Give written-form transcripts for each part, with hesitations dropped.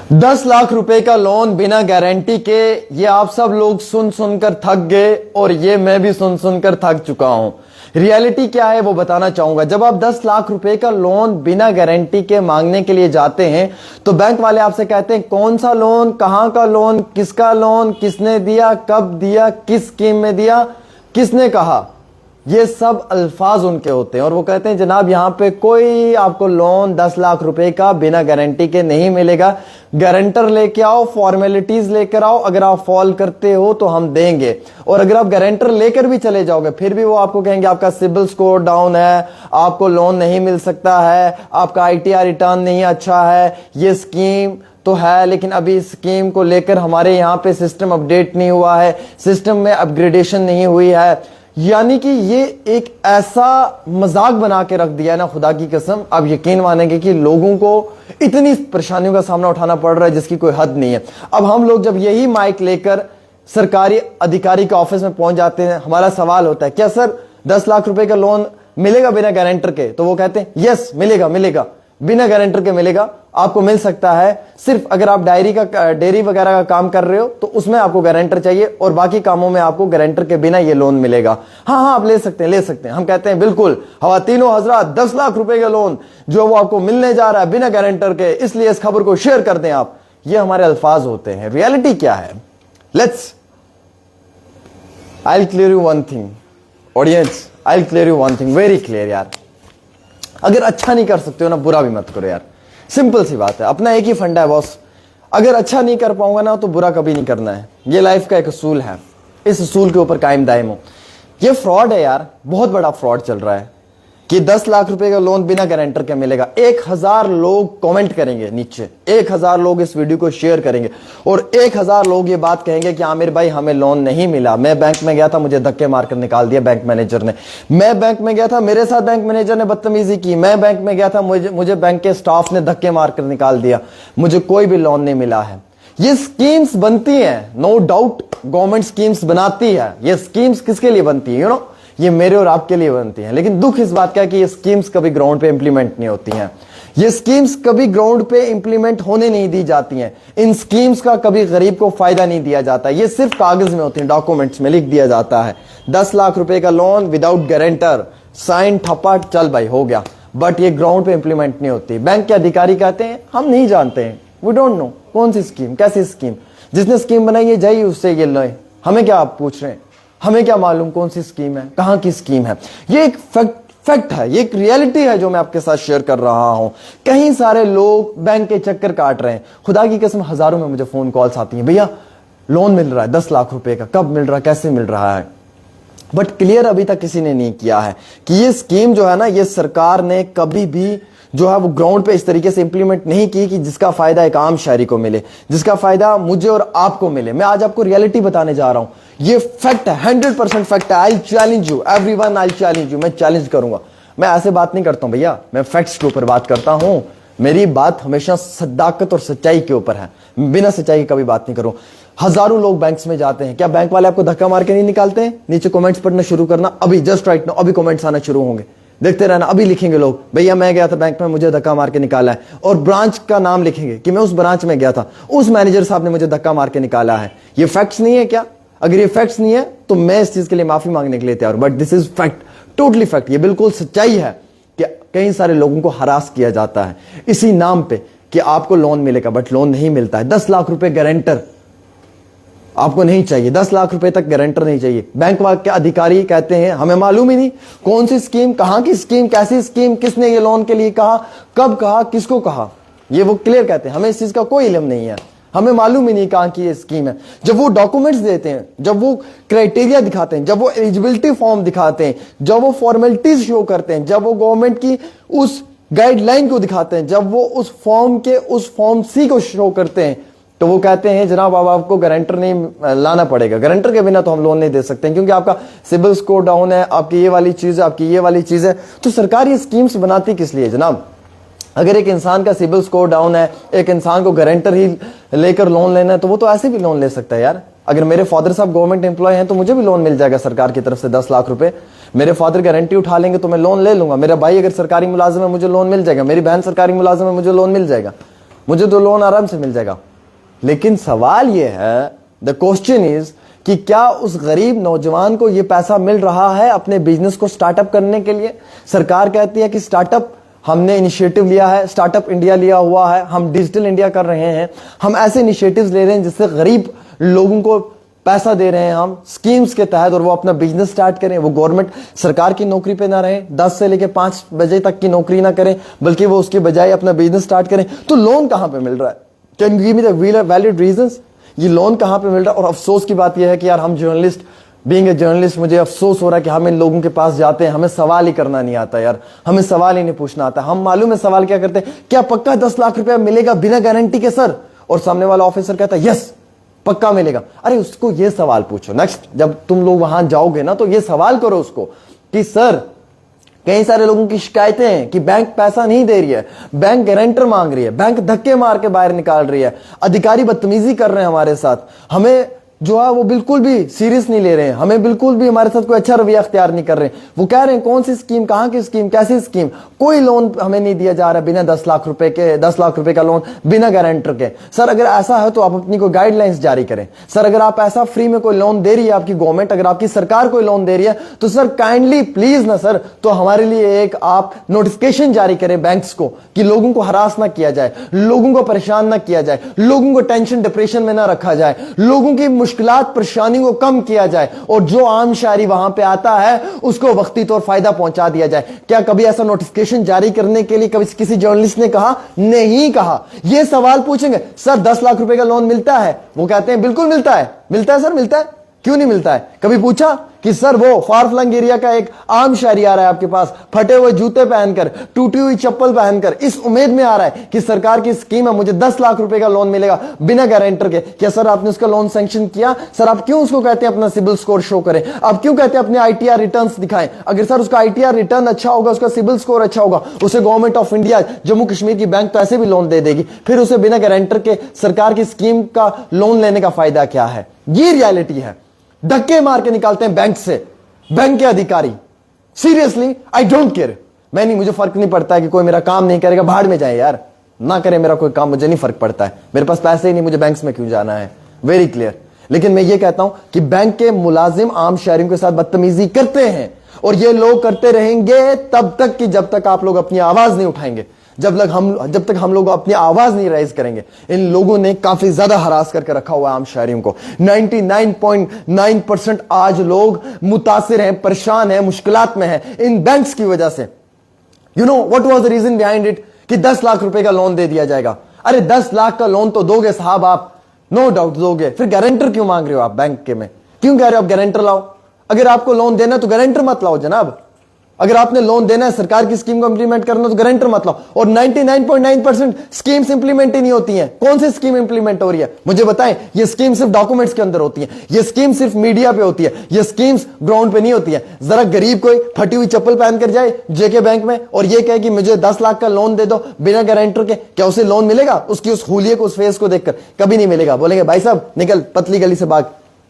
10 लाख रुपए का लोन बिना गारंटी के, ये आप सब लोग सुन सुनकर थक गए और ये मैं भी सुन सुनकर थक चुका हूं। रियलिटी क्या है वो बताना चाहूंगा। जब आप 10 लाख रुपए का लोन बिना गारंटी के मांगने के लिए जाते हैं तो बैंक वाले आपसे कहते हैं कौन सा लोन, कहां का लोन, किसका लोन, किसने दिया, कब दिया, किस स्कीम में दिया, किसने कहा। ये सब अल्फाज उनके होते हैं और वो कहते हैं जनाब यहां पे कोई आपको लोन 10 लाख रुपए का बिना गारंटी के नहीं मिलेगा। गारंटर लेके आओ, फॉर्मेलिटीज लेकर आओ, अगर आप फॉल करते हो तो हम देंगे। और अगर आप गारंटर लेकर भी चले जाओगे फिर भी वो आपको कहेंगे आपका सिबिल स्कोर डाउन है, आपको लोन नहीं मिल सकता है, आपका आईटीआर रिटर्न नहीं अच्छा है, ये स्कीम तो है लेकिन अभी इस स्कीम को लेकर हमारे यहाँ पे सिस्टम अपडेट नहीं हुआ है, सिस्टम में अपग्रेडेशन नहीं हुई है। यानी कि ये एक ऐसा मजाक बना के रख दिया है ना, खुदा की कसम आप यकीन मानेंगे कि लोगों को इतनी परेशानियों का सामना उठाना पड़ रहा है जिसकी कोई हद नहीं है। अब हम लोग जब यही माइक लेकर सरकारी अधिकारी के ऑफिस में पहुंच जाते हैं, हमारा सवाल होता है क्या सर 10 लाख रुपए का लोन मिलेगा बिना गारंटर के? तो वो कहते हैं यस मिलेगा, मिलेगा, बिना गारंटर के मिलेगा, आपको मिल सकता है। सिर्फ अगर आप डेयरी वगैरह का काम कर रहे हो तो उसमें आपको गारंटर चाहिए और बाकी कामों में आपको गारंटर के बिना ये लोन मिलेगा। हाँ हाँ आप ले सकते हैं, ले सकते हैं। हम कहते हैं बिल्कुल खवातीनो हजरात 10 लाख रुपए का लोन जो वो आपको मिलने जा रहा है बिना गारंटर के, इसलिए इस खबर को शेयर कर दें आप। ये हमारे अल्फाज होते हैं। रियलिटी क्या है? I will clear you one thing audience, I will clear you one thing very clear यार। अगर अच्छा नहीं कर सकते हो ना बुरा भी मत करो यार, सिंपल सी बात है। अपना एक ही फंडा है बॉस, अगर अच्छा नहीं कर पाऊंगा ना तो बुरा कभी नहीं करना है। ये लाइफ का एक असूल है, इस असूल के ऊपर कायम दायम हो। ये फ्रॉड है यार, बहुत बड़ा फ्रॉड चल रहा है कि 10 लाख रुपए का लोन बिना गारंटर के मिलेगा। 1000 लोग कमेंट करेंगे नीचे, 1000 लोग इस वीडियो को शेयर करेंगे और 1000 लोग ये बात कहेंगे कि आमिर भाई हमें लोन नहीं मिला, मैं बैंक में गया था मुझे धक्के मारकर निकाल दिया बैंक मैनेजर ने, मैं बैंक में गया था मेरे साथ बैंक मैनेजर ने बदतमीजी की, मैं बैंक में गया था मुझे बैंक के स्टाफ ने धक्के मारकर निकाल दिया, मुझे कोई भी लोन नहीं मिला है। ये स्कीम्स बनती हैं, नो डाउट गवर्नमेंट स्कीम्स बनाती है। ये स्कीम्स किसके लिए बनती है? यू नो, ये मेरे और आपके लिए बनती हैं। लेकिन दुख इस बात का है कि ये स्कीम्स कभी ग्राउंड पे इंप्लीमेंट नहीं होती हैं। ये स्कीम्स कभी ग्राउंड पे इंप्लीमेंट होने नहीं दी जाती हैं। इन स्कीम्स का कभी गरीब को फायदा नहीं दिया जाता। ये सिर्फ कागज में होती हैं, डॉक्यूमेंट्स में लिख दिया जाता है 10 लाख रुपए का लोन विदाउट गारंटर, साइन ठप्पा चल भाई हो गया, बट ये ग्राउंड पे इंप्लीमेंट नहीं होती। बैंक के अधिकारी कहते हैं हम नहीं जानते हैं, वी डोंट नो कौन सी स्कीम, कैसी स्कीम, जिसने स्कीम बनाई है जाइए उससे ये लो, हमें क्या आप पूछ रहे हैं, हमें क्या मालूम कौन सी स्कीम है, कहां की स्कीम है। ये एक फैक्ट है, ये एक रियलिटी है जो मैं आपके साथ शेयर कर रहा हूं। कई सारे लोग बैंक के चक्कर काट रहे हैं। खुदा की कसम हजारों में मुझे फोन कॉल्स आती हैं, भैया लोन मिल रहा है 10 लाख रुपए का, कब मिल रहा है, कैसे मिल रहा है। बट क्लियर अभी तक किसी ने नहीं किया है कि ये स्कीम जो है ना, ये सरकार ने कभी भी जो है वो ग्राउंड पे इस तरीके से इंप्लीमेंट नहीं की कि जिसका फायदा एक आम शहरी को मिले, जिसका फायदा मुझे और आपको मिले। मैं आज आपको रियलिटी बताने जा रहा हूं। ये फैक्ट है, 100% फैक्ट है। I challenge you everyone, I challenge you, मैं चैलेंज करूंगा। मैं ऐसे बात नहीं करता हूं भैया, मैं फैक्ट्स के ऊपर बात करता हूं। मेरी बात हमेशा सदाकत और सच्चाई के ऊपर है, बिना सच्चाई की कभी बात नहीं करूं। हजारों लोग बैंक्स में जाते हैं, क्या बैंक वाले आपको धक्का मार के नहीं निकालते हैं? नीचे कमेंट्स पढ़ना शुरू करना अभी, जस्ट राइट नाउ, अभी कमेंट्स आना शुरू होंगे, देखते रहना, अभी लिखेंगे लोग भैया मैं गया था बैंक में मुझे धक्का मार के निकाला है, और ब्रांच का नाम लिखेंगे कि मैं उस ब्रांच में गया था, उस मैनेजर साहब ने मुझे धक्का मार के निकाला है। ये फैक्ट्स नहीं है क्या? अगर ये फैक्ट्स नहीं है तो मैं इस चीज के लिए माफी मांगने के लिए तैयार हूं, but this is fact, totally fact. ये बिल्कुल सच्चाई है कि कई सारे लोगों को हरास किया जाता है इसी नाम पे कि आपको लोन मिलेगा, बट लोन नहीं मिलता है। 10 लाख रुपए गारंटर आपको नहीं चाहिए, 10 लाख रुपए तक गारंटर नहीं चाहिए। बैंक के अधिकारी कहते हैं हमें मालूम ही नहीं कौन सी स्कीम, कहां की स्कीम, कैसी स्कीम, किसने ये लोन के लिए कहा, कब कहा, किसको कहा, ये वो क्लियर कहते हैं हमें इस चीज का कोई इल्म नहीं है, हमें मालूम ही नहीं कहां की ये स्कीम है। जब वो डॉक्यूमेंट्स देते हैं, जब वो क्राइटेरिया दिखाते हैं, जब वो एलिजिबिलिटी फॉर्म दिखाते हैं, जब वो फॉर्मेलिटीज शो करते हैं, जब वो गवर्नमेंट की उस गाइडलाइन को दिखाते हैं, जब वो उस फॉर्म के उस फॉर्म सी को शो करते हैं, तो वो कहते हैं जनाब अब आपको गारंटर नहीं लाना पड़ेगा, गारंटर के बिना तो हम लोन नहीं दे सकते क्योंकि आपका सिबिल स्कोर डाउन है, आपकी ये वाली चीज है, आपकी ये वाली चीज है। तो सरकार ये स्कीम्स बनाती किस लिए जनाब? अगर एक इंसान का सिबिल स्कोर डाउन है, एक इंसान को गारंटर ही लेकर लोन लेना है, तो वो तो ऐसे भी लोन ले सकता है यार। अगर मेरे फादर साहब गवर्नमेंट एम्प्लॉय हैं तो मुझे भी लोन मिल जाएगा सरकार की तरफ से 10 लाख रुपए। मेरे फादर गारंटी उठा लेंगे तो मैं लोन ले लूंगा। मेरा भाई अगर सरकारी मुलाजिम है मुझे लोन मिल जाएगा, मेरी बहन सरकारी मुलाजिम है मुझे लोन मिल जाएगा। मुझे तो लोन आराम से मिल जाएगा। लेकिन सवाल यह है, द क्वेश्चन इज कि क्या उस गरीब नौजवान को यह पैसा मिल रहा है अपने बिजनेस को स्टार्टअप करने के लिए? सरकार कहती है कि स्टार्टअप हमने इनिशिएटिव लिया है, स्टार्टअप इंडिया लिया हुआ है, हम डिजिटल इंडिया कर रहे हैं, हम ऐसे इनिशिएटिव्स ले रहे हैं जिससे गरीब लोगों को पैसा दे रहे हैं हम स्कीम्स के तहत, और वो अपना बिजनेस स्टार्ट करें। वो गवर्नमेंट सरकार की नौकरी पे ना रहे, 10 से लेकर 5 बजे तक की नौकरी ना करें, बल्कि वो उसके बजाय अपना बिजनेस स्टार्ट करें। तो लोन कहां पे मिल रहा है? Can you give me the valid reasons? ये लोन कहां पे मिल रहा है? और अफसोस की बात यह है कि यार हम जर्नलिस्ट, बीइंग ए जर्नलिस्ट, मुझे अफसोस हो रहा है कि हम इन लोगों के पास जाते हैं, हमें सवाल ही करना नहीं आता यार, हमें सवाल ही नहीं पूछना आता। हम मालूम है सवाल क्या करते हैं, क्या पक्का 10 लाख रुपया मिलेगा बिना गारंटी के सर? और सामने वाला ऑफिसर कहता है यस पक्का मिलेगा। अरे उसको ये सवाल पूछो नेक्स्ट, जब तुम लोग वहां जाओगे ना, तो ये सवाल करो उसको कि सर कई सारे लोगों की शिकायतें हैं कि बैंक पैसा नहीं दे रही है, बैंक गारंटर मांग रही है, बैंक धक्के मार के बाहर निकाल रही है, अधिकारी बदतमीजी कर रहे हैं हमारे साथ, हमें जो है वो बिल्कुल भी सीरियस नहीं ले रहे हैं, हमें बिल्कुल भी हमारे साथ कोई अच्छा रवैया अख्तियार नहीं कर रहे हैं। वो कह रहे हैं कौन सी स्कीम, कहां की स्कीम, कैसी स्कीम, कोई लोन हमें नहीं दिया जा रहा बिना 10 लाख रुपए के, 10 लाख रुपए का लोन बिना गारंटर के। सर अगर ऐसा है तो आप अपनी कोई गाइडलाइंस जारी करें। सर अगर आप ऐसा फ्री में कोई लोन दे रही है आपकी गवर्नमेंट, अगर आपकी सरकार कोई लोन दे रही है, तो सर काइंडली प्लीज ना सर, तो हमारे लिए एक आप नोटिफिकेशन जारी करें बैंक्स को कि लोगों को हरास ना किया जाए, लोगों को परेशान ना किया जाए, लोगों को टेंशन डिप्रेशन में ना रखा जाए, लोगों की मुश्किलात परेशानी को कम किया जाए, और जो आम शहरी वहां पे आता है उसको वक्ती तौर फायदा पहुंचा दिया जाए। क्या कभी ऐसा नोटिफिकेशन जारी करने के लिए कभी किसी जर्नलिस्ट ने कहा? नहीं कहा। यह सवाल पूछेंगे सर 10 लाख रुपए का लोन मिलता है? वो कहते हैं बिल्कुल मिलता है। मिलता है सर, मिलता है, क्यों नहीं मिलता है? कभी पूछा कि सर वो फार फ्लंग एरिया का एक आम शहरी आ रहा है आपके पास फटे हुए जूते पहनकर, टूटी हुई चप्पल पहनकर, इस उम्मीद में आ रहा है कि सरकार की स्कीम है, मुझे 10 लाख रुपए का लोन मिलेगा बिना गारंटर के? क्या सर आपने उसका लोन सैंक्शन किया? सर आप क्यों उसको कहते हैं अपना सिबिल स्कोर शो करें? आप क्यों कहते हैं अपने आईटीआर रिटर्न्स दिखाएं? अगर सर उसका आईटीआर रिटर्न अच्छा होगा, उसका सिबिल स्कोर अच्छा होगा, उसे government of India Jammu Kashmir की बैंक तो ऐसे भी लोन दे देगी, फिर उसे बिना गारंटर के सरकार की स्कीम का लोन लेने का फायदा क्या है? ये रियलिटी है। धक्के मार के निकालते हैं बैंक से बैंक के अधिकारी। Seriously I don't care. मैं नहीं, मुझे फर्क नहीं पड़ता है कि कोई मेरा काम नहीं करेगा, बाहर में जाए यार, ना करे मेरा कोई काम, मुझे नहीं फर्क पड़ता है, मेरे पास पैसे ही नहीं, मुझे बैंक्स में क्यों जाना है, वेरी क्लियर। लेकिन मैं ये कहता हूं कि बैंक के मुलाजिम आम शहरियों के साथ बदतमीजी करते हैं, और ये लोग करते रहेंगे तब तक कि जब तक आप लोग अपनी आवाज नहीं उठाएंगे, जब तक हम लोग अपनी आवाज नहीं राइज करेंगे। इन लोगों ने काफी ज्यादा हरास करके रखा हुआ है आम शहरियों को। 99.9% आज लोग मुतासिर हैं, परेशान हैं, मुश्किलात में हैं इन बैंक्स की वजह से। You know what was the reason behind it कि 10 लाख रुपए का लोन दे दिया जाएगा। अरे 10 लाख का लोन तो दोगे साहब आप, नो डाउट दोगे, फिर गारंटर क्यों मांग रहे हो आप बैंक के में? क्यों कह रहे हो आप गारंटर लाओ? अगर आपको लोन देना है तो गारंटर मत लाओ जनाब। अगर आपने लोन देना है, सरकार की स्कीम को इंप्लीमेंट करना, तो गारंटर मत लाओ। और 99.9% स्कीम्स इंप्लीमेंट ही नहीं होती हैं। कौन सी स्कीम इंप्लीमेंट हो रही है मुझे बताएं? ये स्कीम सिर्फ डॉक्यूमेंट्स के अंदर होती है, ये स्कीम सिर्फ मीडिया पे होती है, ये स्कीम्स ग्राउंड पे नहीं होती है। जरा गरीब कोई फटी हुई चप्पल पहन कर जाए जेके बैंक में और ये कहे कि मुझे 10 लाख का लोन दे दो बिना गारंटर के, क्या उसे लोन मिलेगा? उसकी उस हुलिये को, उस फेस को देखकर कभी नहीं मिलेगा। बोलेंगे भाई साहब निकल, पतली गली से भाग,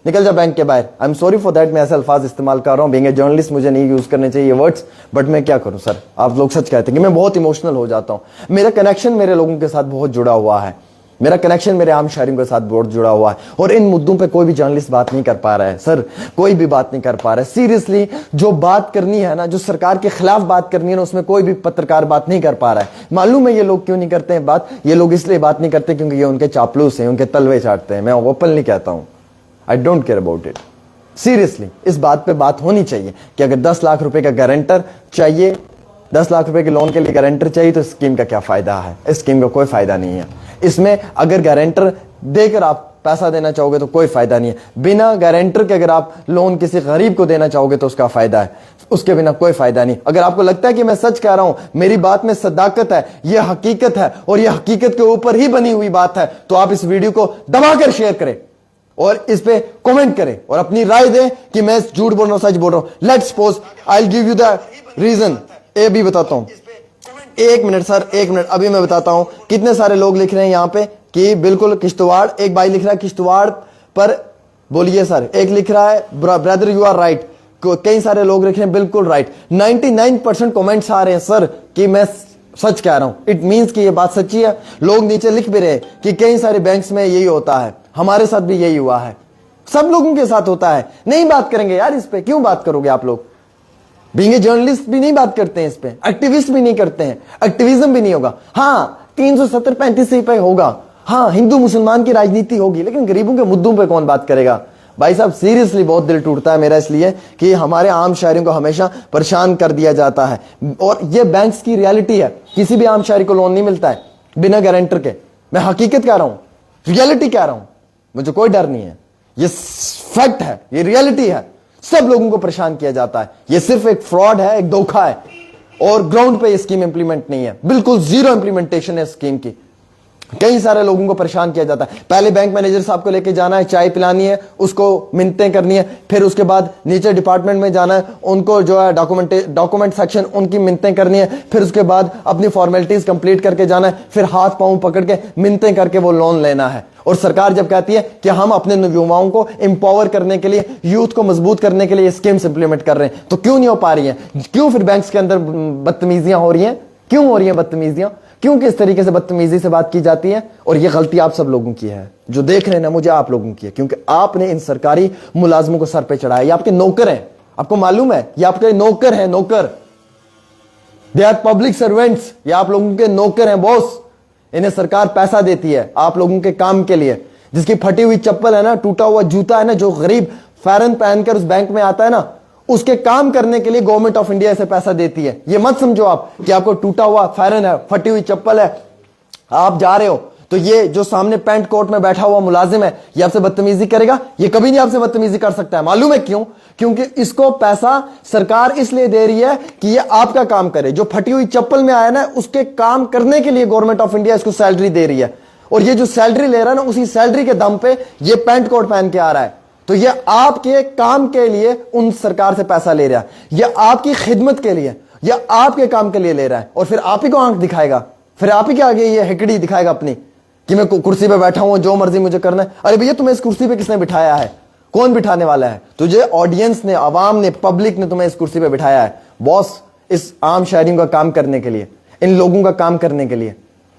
निकल जा बैंक के बाहर। I am sorry for that, मैं ऐसे अल्फाज इस्तेमाल कर रहा हूं, बीइंग ए जर्नलिस्ट मुझे नहीं यूज करने चाहिए वर्ड्स, बट मैं क्या करूं सर, आप लोग सच कहते हैं कि मैं बहुत इमोशनल हो जाता हूं। मेरा कनेक्शन मेरे लोगों के साथ बहुत जुड़ा हुआ है, मेरा कनेक्शन मेरे आम शहरियों के साथ बहुत जुड़ा हुआ है, और इन मुद्दों पे कोई भी जर्नलिस्ट बात नहीं कर पा रहा है सर, कोई भी बात नहीं कर पा रहा है। सीरियसली जो बात करनी है ना, जो सरकार के खिलाफ बात करनी है ना, उसमें कोई भी पत्रकार बात नहीं कर पा रहा है। मालूम है ये लोग क्यों नहीं करते हैं बात? ये लोग इसलिए बात नहीं करते क्योंकि ये उनके चापलूस हैं, उनके तलवे चाटते हैं। मैं ओपनली कहता हूं, I don't care about it. Seriously इस बात पे बात होनी चाहिए कि अगर 10 लाख रुपए का गारंटर चाहिए, 10 लाख रुपए के लोन के लिए गारंटर चाहिए, तो स्कीम का क्या फायदा है? इस स्कीम का कोई फायदा नहीं है। इसमें अगर गारंटर देकर आप पैसा देना चाहोगे तो कोई फायदा नहीं है। बिना गारंटर के अगर आप लोन किसी गरीब को देना चाहोगे तो उसका फायदा है, उसके बिना कोई फायदा नहीं। अगर आपको लगता है कि मैं सच कह रहा हूं, मेरी बात में सदाकत है, यह हकीकत है और यह हकीकत के ऊपर ही बनी हुई बात है, तो आप इस वीडियो को दबाकर शेयर करें और इस पे कमेंट करें और अपनी राय दें कि मैं झूठ बोल रहा हूं, सच बोल रहा हूं। Let's suppose I will give you the reason. ए भी बताता हूं, 1 मिनट सर, 1 मिनट, अभी मैं बताता हूं। कितने सारे लोग लिख रहे हैं यहां पे कि बिल्कुल किश्तवाड़, एक भाई लिख रहा है किश्तवाड़ पर, बोलिए सर। एक लिख रहा है ब्रदर यू आर राइट, कई सारे लोग लिख रहे हैं बिल्कुल राइट। 99% कमेंट्स आ रहे हैं सर कि मैं सच कह रहा हूं, इट मींस कि ये बात सच्ची है। लोग नीचे लिख भी रहे कि कई सारे बैंक्स में यही होता है, हमारे साथ भी यही हुआ है, सब लोगों के साथ होता है। नहीं बात करेंगे यार इस पे, क्यों बात करोगे आप लोग? बीइंग ए जर्नलिस्ट भी नहीं बात करते हैं इस पे, एक्टिविस्ट भी नहीं करते हैं, एक्टिविज्म भी नहीं होगा। हाँ 370-35 पे होगा, हाँ हिंदू मुसलमान की राजनीति होगी, लेकिन गरीबों के मुद्दों पे कौन बात करेगा? भाई साहब सीरियसली बहुत दिल टूटता है मेरा इसलिए कि हमारे आम शहरियों को हमेशा परेशान कर दिया जाता है। और ये बैंक्स की रियलिटी है, किसी भी आम शहरी को लोन नहीं मिलता है बिना गारंटर के। मैं हकीकत कह रहा हूं, रियलिटी कह रहा हूं, मुझे कोई डर नहीं है, ये फैक्ट है, ये रियलिटी है। सब लोगों को परेशान किया जाता है, ये सिर्फ एक फ्रॉड है, एक धोखा है, और ग्राउंड पे ये स्कीम इंप्लीमेंट नहीं है, बिल्कुल जीरो इंप्लीमेंटेशन है स्कीम की। कई सारे लोगों को परेशान किया जाता है। पहले बैंक मैनेजर साहब को लेके जाना है, चाय पिलानी है, उसको मिन्नतें करनी है, फिर उसके बाद नीचे डिपार्टमेंट में जाना है, उनको जो है डॉक्यूमेंट सेक्शन उनकी मिन्नतें करनी है, फिर उसके बाद अपनी फॉर्मेलिटीज कंप्लीट करके जाना है, फिर हाथ पांव पकड़ के मिन्नतें करके वो लोन लेना है। और सरकार जब कहती है कि हम अपने युवाओं को एम्पावर करने के लिए, यूथ को मजबूत करने के लिए स्कीम्स इंप्लीमेंट कर रहे हैं, तो क्यों नहीं हो पा रही है? क्यों फिर बैंक्स के अंदर बदतमीजियां हो रही हैं? क्यों हो रही हैं बदतमीजियां? क्यों किस तरीके से बदतमीजी से बात की जाती है? और ये गलती आप सब लोगों की है, जो देख रहे हैं ना, मुझे आप लोगों की है, क्योंकि आपने इन सरकारी मुलाजमों को सर पे चढ़ाया। ये आपके नौकर हैं, आपको मालूम है, ये आपके नौकर हैं, नौकर। दे आर पब्लिक सर्वेंट्स, ये आप लोगों के नौकर हैं, बॉस। इन्हें सरकार पैसा देती है आप लोगों के काम के लिए। जिसकी फटी हुई चप्पल है ना, टूटा हुआ जूता है ना, जो गरीब फैरन पहनकर उस बैंक में आता है ना, उसके काम करने के लिए गवर्नमेंट ऑफ इंडिया से पैसा देती है। ये मत समझो आप कि आपको टूटा हुआ फैरन है, फटी हुई चप्पल है, आप जा रहे हो तो ये जो सामने पैंट कोट में बैठा हुआ मुलाजिम है ये आपसे बदतमीजी करेगा? ये कभी नहीं आपसे बदतमीजी कर सकता है। मालूम है क्यों? क्योंकि इसको पैसा सरकार इसलिए दे रही है कि ये आपका काम करे। जो फटी हुई चप्पल में आया ना, उसके काम करने के लिए गवर्नमेंट ऑफ इंडिया इसको सैलरी दे रही है, और ये जो सैलरी ले रहा है ना, उसी सैलरी के दम पे ये पैंट कोट पहन के आ रहा है। तो ये आपके काम के लिए उन सरकार से पैसा ले रहा है, ये आपकी खिदमत के लिए, ये आपके काम के लिए ले रहा है, और फिर आप ही को आंख दिखाएगा, फिर आप ही के आगे ये हिकड़ी दिखाएगा अपनी कि मैं कुर्सी पे बैठा हूं, जो मर्जी मुझे करना है। अरे भैया तुम्हें इस कुर्सी पे किसने बिठाया है? कौन बिठाने वाला है तुझे? ऑडियंस ने, आवाम ने, पब्लिक ने तुम्हें इस कुर्सी पे बिठाया है बॉस, इस आम शहरियों का काम करने के लिए, इन लोगों का काम करने के लिए।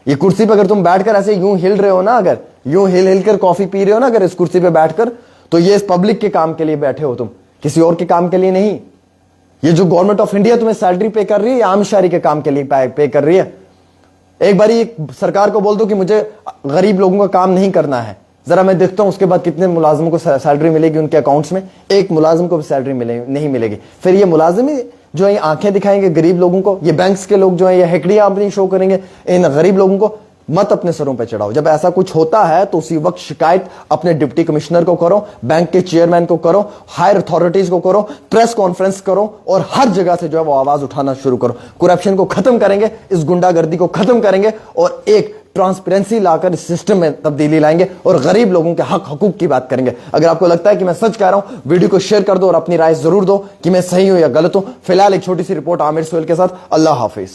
ये कुर्सी पे अगर तुम बैठकर ऐसे यूं हिल रहे हो ना, अगर यूं हिल हिल कर कॉफी पी रहे हो ना अगर इस कुर्सी पे बैठकर, तो ये इस पब्लिक के काम के लिए बैठे हो तुम, किसी और के काम के लिए नहीं। ये जो गवर्नमेंट ऑफ इंडिया तुम्हें सैलरी पे कर रही है, आम शहरी के काम के लिए पे कर रही है। एक बारी सरकार को बोल दो कि मुझे गरीब लोगों का काम नहीं करना है, जरा मैं देखता हूं उसके बाद कितने मुलाजिमों को सैलरी मिलेगी उनके अकाउंट्स में। एक मुलाजिम को भी सैलरी नहीं मिलेगी। फिर ये मुलाजिम जो है आंखें दिखाएंगे गरीब लोगों को, ये बैंक्स के लोग जो है ये हेकड़ियां अपनी शो करेंगे इन गरीब लोगों को। मत अपने सरों पे चढ़ाओ। जब ऐसा कुछ होता है तो उसी वक्त शिकायत अपने डिप्टी कमिश्नर को करो, बैंक के चेयरमैन को करो, हायर अथॉरिटीज को करो, प्रेस कॉन्फ्रेंस करो, और हर जगह से जो है वो आवाज उठाना शुरू करो। करप्शन को खत्म करेंगे, इस गुंडागर्दी को खत्म करेंगे, और एक ट्रांसपेरेंसी लाकर इस सिस्टम में तब्दीली लाएंगे, और गरीब लोगों के हक हकूक की बात करेंगे। अगर आपको लगता है कि मैं सच कह रहा हूं, वीडियो को शेयर कर दो और अपनी राय जरूर दो कि मैं सही हूं या गलत हूं। फिलहाल एक छोटी सी रिपोर्ट आमिर सोहेल के साथ। अल्लाह हाफिज।